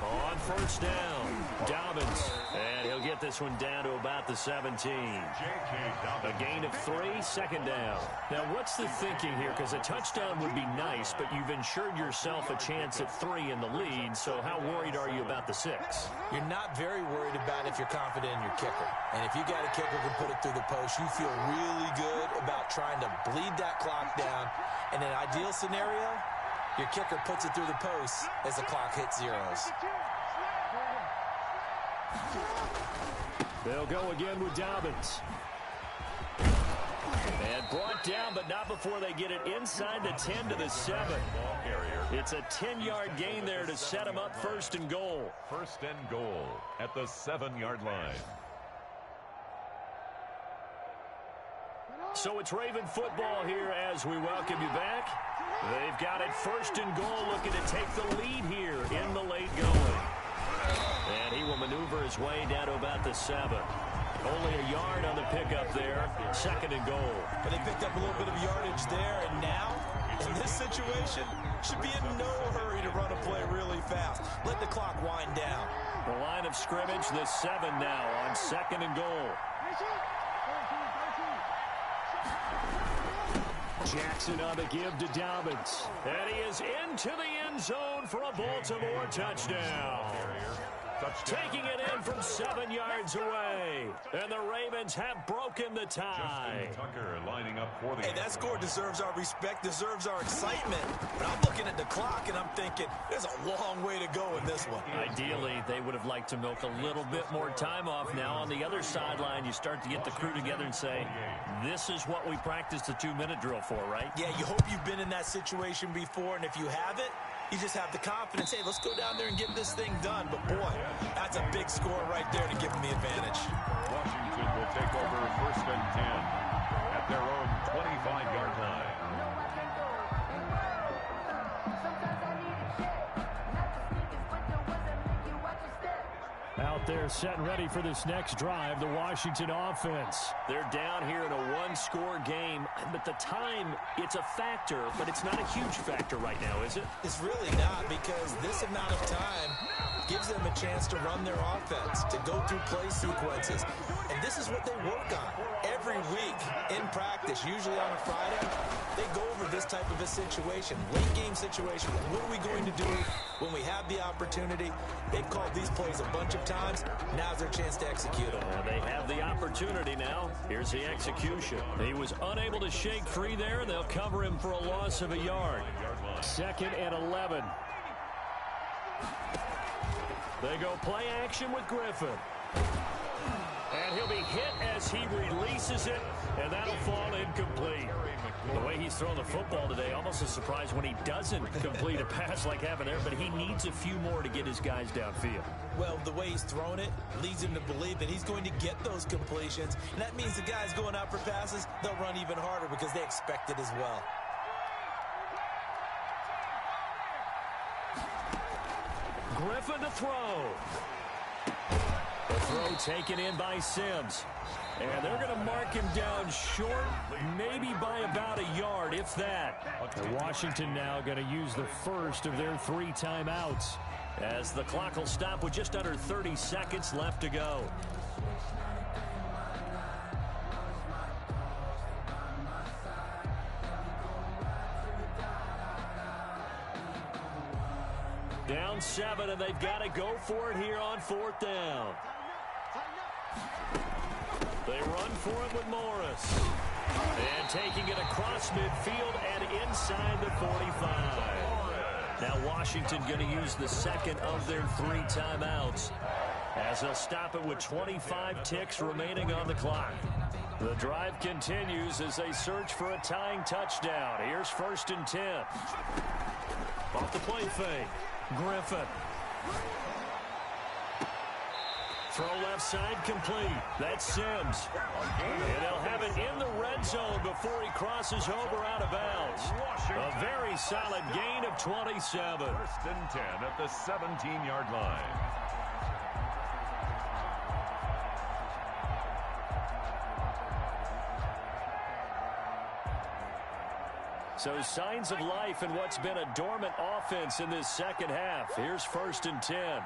On first down, Dobbins. And he'll get this one down to about the 17. A gain of 3, 2nd down. Now, what's the thinking here? Because a touchdown would be nice, but you've ensured yourself a chance at 3 in the lead, so how worried are you about the 6? You're not very worried about if you're confident in your kicker. And if you got a kicker who can put it through the post, you feel really good about trying to bleed that clock down. In an ideal scenario, your kicker puts it through the post as the clock hits zeros. They'll go again with Dobbins. And brought down, but not before they get it inside the 10 to the 7. It's a 10-yard gain there to set them up 1st and goal. 1st and goal at the 7-yard line. So it's Raven football here as we welcome you back. They've got it 1st and goal, looking to take the lead here in the late going. And he will maneuver his way down to about the 7. Only a yard on the pickup there. 2nd and goal. But they picked up a little bit of yardage there, and now, in this situation, should be in no hurry to run a play really fast. Let the clock wind down. The line of scrimmage, the 7 now on 2nd and goal. Jackson on the give to Dobbins. And he is into the end zone for a Baltimore touchdown. Taking it in from 7 yards away. And the Ravens have broken the tie. Tucker lining up for the Hey, that score deserves our respect, deserves our excitement. But I'm looking at the clock and I'm thinking, there's a long way to go in this one. Ideally, they would have liked to milk a little bit more time off. Now on the other sideline, you start to get the crew together and say, this is what we practiced the 2-minute drill for, right? Yeah, you hope you've been in that situation before, and if you haven't, you just have the confidence, hey, let's go down there and get this thing done. But, boy, that's a big score right there to give them the advantage. Washington will take over 1st and 10 at their own 25-yard line. Out there set and ready for this next drive, the Washington offense. They're down here in a 1-score game, but the time, it's a factor, but it's not a huge factor right now, is it? It's really not, because this amount of time gives them a chance to run their offense, to go through play sequences. And this is what they work on every week in practice, usually on a Friday. They go over this type of a situation, late game situation. What are we going to do when we have the opportunity? They've called these plays a bunch of times. Now's their chance to execute them. They have the opportunity now. Here's the execution. He was unable to shake free there. They'll cover him for a loss of a yard. 2nd and 11. They go play action with Griffin. And he'll be hit as he releases it, and that'll fall incomplete. The way he's thrown the football today, almost a surprise when he doesn't complete a pass like happened there, but he needs a few more to get his guys downfield. Well, the way he's thrown it leads him to believe that he's going to get those completions, and that means the guys going out for passes, they'll run even harder because they expect it as well. Griffin to throw. The throw taken in by Sims. And they're going to mark him down short, maybe by about a yard, if that. And Washington now going to use the first of their 3 timeouts, as the clock will stop with just under 30 seconds left to go. Down 7, and they've got to go for it here on 4th down. They run for it with Morris. And taking it across midfield and inside the 45. Now Washington going to use the second of their 3 timeouts, as they'll stop it with 25 ticks remaining on the clock. The drive continues as they search for a tying touchdown. Here's 1st and 10. Off the play fake. Griffin. Throw left side complete. That's Sims. And they'll have it in the red zone before he crosses over out of bounds. A very solid gain of 27. 1st and 10 at the 17-yard line. So signs of life in what's been a dormant offense in this second half. Here's 1st and 10.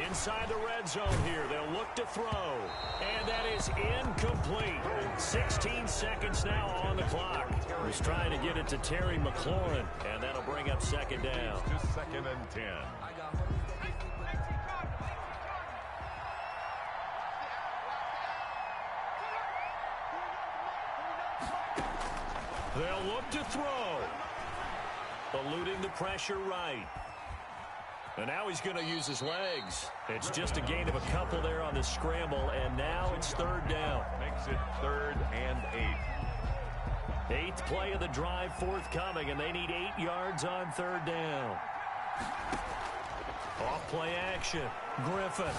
Inside the red zone here, they'll look to throw. And that is incomplete. 16 seconds now on the clock. He's trying to get it to Terry McLaurin, and that'll bring up 2nd down. To 2nd and 10. They'll look to throw. Eluding the pressure right. And now he's going to use his legs. It's just a gain of a couple there on the scramble, and now it's 3rd down. Makes it 3rd and 8. 8th play of the drive forthcoming, and they need 8 yards on 3rd down. Off play action. Griffin.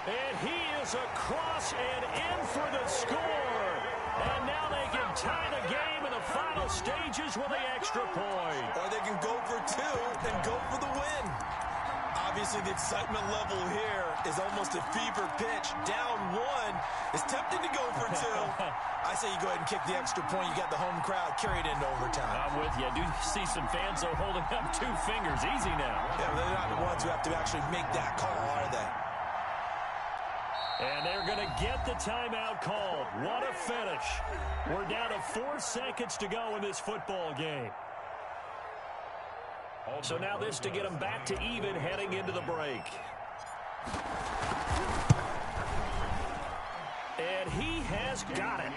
And he is across and in for the score. And now they can tie the game in the final stages with the extra point. Or they can go for 2 and go for the win. Obviously, the excitement level here is almost a fever pitch. Down 1 is tempting to go for 2. I say you go ahead and kick the extra point. You got the home crowd carried into overtime. I'm with you. I do see some fans, though, holding up 2 fingers. Easy now. Yeah, but they're not the ones who have to actually make that call, are they? And they're going to get the timeout called. What a finish. We're down to 4 seconds to go in this football game. So now this to get them back to even heading into the break. And he has got it.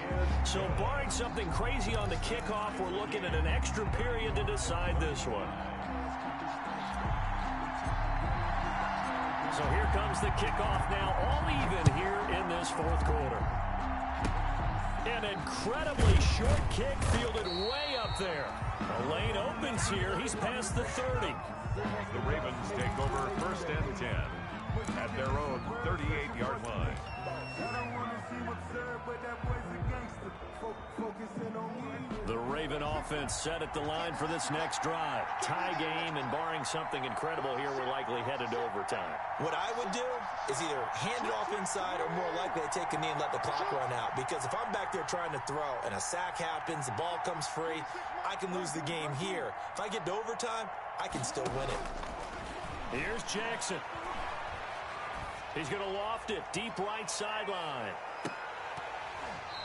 So barring something crazy on the kickoff, we're looking at an extra period to decide this one. So here comes the kickoff now, all even here in this 4th quarter. An incredibly short kick fielded way up there. A lane opens here. He's past the 30. The Ravens take over 1st and 10 at their own 38-yard line. The Raven offense set at the line for this next drive. Tie game, and barring something incredible here, we're likely headed to overtime. What I would do is either hand it off inside or more likely to take a knee and let the clock run out. Because if I'm back there trying to throw and a sack happens, the ball comes free, I can lose the game here. If I get to overtime, I can still win it. Here's Jackson. He's going to loft it deep right sideline.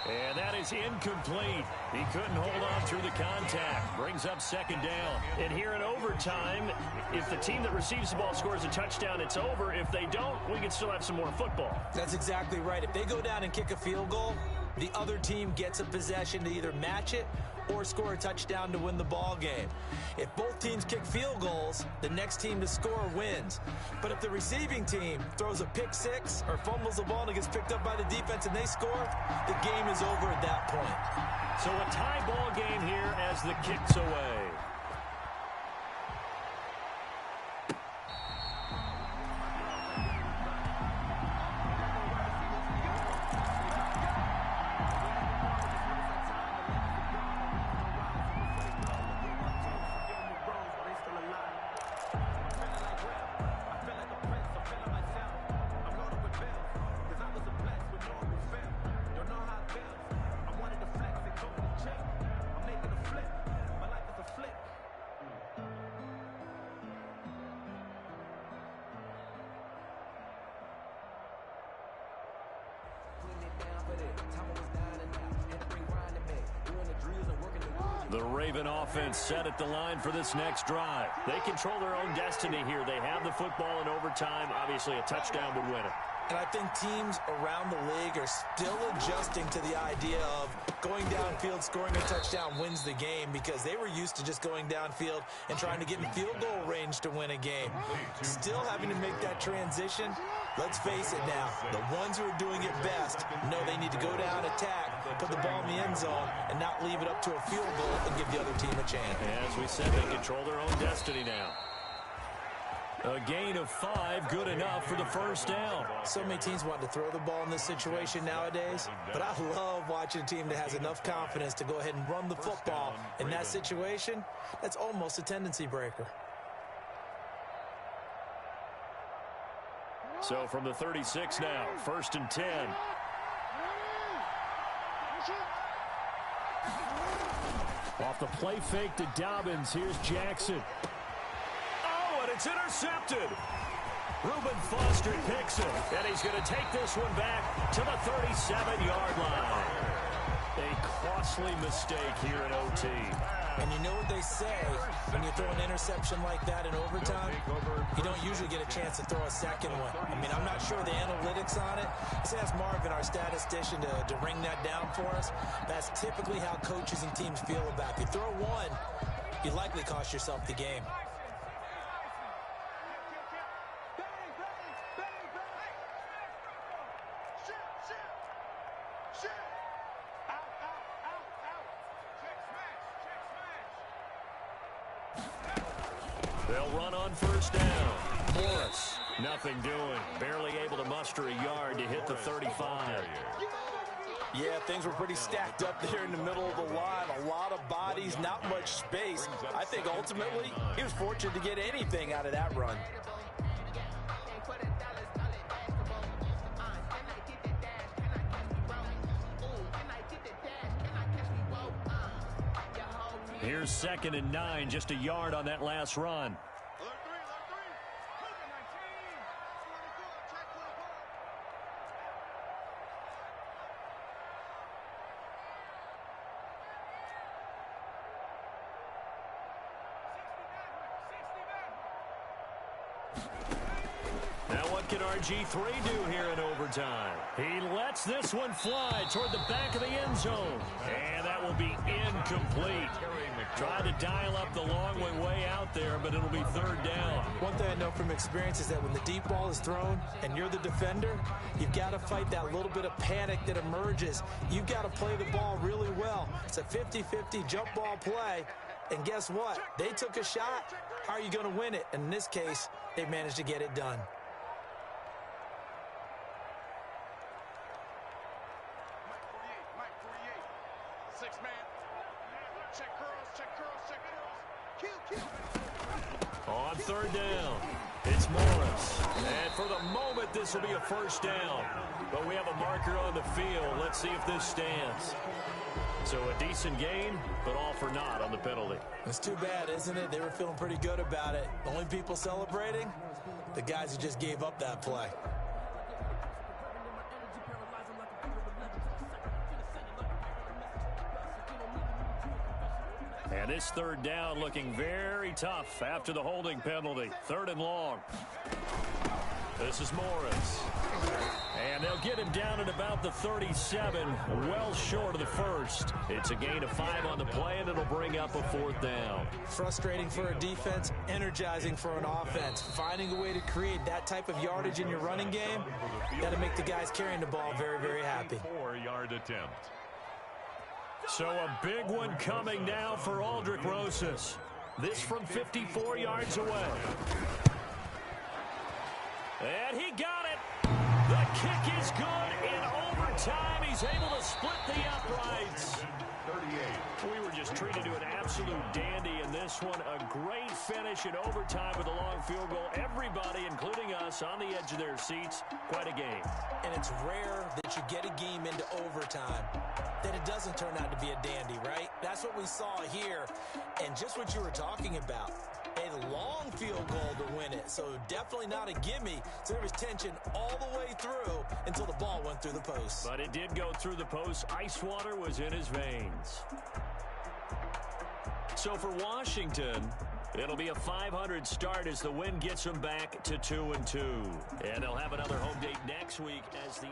And that is incomplete. He couldn't hold on through the contact. Brings up 2nd down. And here in overtime, if the team that receives the ball scores a touchdown, it's over. If they don't, we can still have some more football. That's exactly right. If they go down and kick a field goal, the other team gets a possession to either match it or score a touchdown to win the ball game. If both teams kick field goals, the next team to score wins. But if the receiving team throws a pick 6 or fumbles the ball and it gets picked up by the defense and they score, the game is over at that point. So a tie ball game here as the kick's away. Raven offense set at the line for this next drive. They control their own destiny here. They have the football in overtime. Obviously, a touchdown would win it. And I think teams around the league are still adjusting to the idea of going downfield, scoring a touchdown wins the game, because they were used to just going downfield and trying to get in field goal range to win a game. Still having to make that transition. Let's face it now, the ones who are doing it best know they need to go down, attack, put the ball in the end zone, and not leave it up to a field goal and give the other team a chance. As we said, they control their own destiny now. A gain of 5, good enough for the first down. So many teams want to throw the ball in this situation nowadays, but I love watching a team that has enough confidence to go ahead and run the football. In that situation, that's almost a tendency breaker. So from the 36 now, 1st and 10. Off the play fake to Dobbins, here's Jackson. And it's intercepted. Reuben Foster picks it, and he's going to take this one back to the 37-yard line. A costly mistake here in OT. And you know what they say, when you throw an interception like that in overtime, you don't usually get a chance to throw a second one. I mean, I'm not sure the analytics on it. Let's ask Marvin, our statistician, to ring that down for us. That's typically how coaches and teams feel about it. If you throw one, you likely cost yourself the game. They'll run on first down. Morris, nothing doing. Barely able to muster a yard to hit the 35. Yeah, things were pretty stacked up there in the middle of the line. A lot of bodies, not much space. I think ultimately he was fortunate to get anything out of that run. Here's 2nd and 9, just a yard on that last run. Now what can RG3 do here in overtime? He lets this one fly toward the back of the end zone. And that will be incomplete. Trying to dial up the long way out there, but it'll be 3rd down. One thing I know from experience is that when the deep ball is thrown and you're the defender, you've got to fight that little bit of panic that emerges. You've got to play the ball really well. It's a 50-50 jump ball play. And guess what? They took a shot. How are you going to win it? And in this case, they managed to get it done. On 3rd down, it's Morris. And for the moment, this will be a first down. But we have a marker on the field. Let's see if this stands. So a decent gain, but all for naught on the penalty. It's too bad, isn't it? They were feeling pretty good about it. The only people celebrating, the guys who just gave up that play. And this 3rd down looking very tough after the holding penalty. 3rd and long. This is Morris. And they'll get him down at about the 37, well short of the first. It's a gain of 5 on the play, and it'll bring up a 4th down. Frustrating for a defense, energizing for an offense. Finding a way to create that type of yardage in your running game, that'll make the guys carrying the ball very, very happy. 4-yard attempt. So a big one coming now for Aldrick Rosas. This from 54 yards away. And he got it. The kick is good in overtime. He's able to split the uprights. 38. We were just treated to an absolute dandy in this one. A great finish in overtime with a long field goal. Everybody, including us, on the edge of their seats. Quite a game. And it's rare that you get a game into overtime that it doesn't turn out to be a dandy, right? That's what we saw here. And just what you were talking about. A long field goal to win it, so definitely not a gimme. So there was tension all the way through until the ball went through the post. But it did go through the post. Ice water was in his veins. So for Washington, it'll be a .500 start as the win gets them back to 2-2. And they'll have another home date next week as the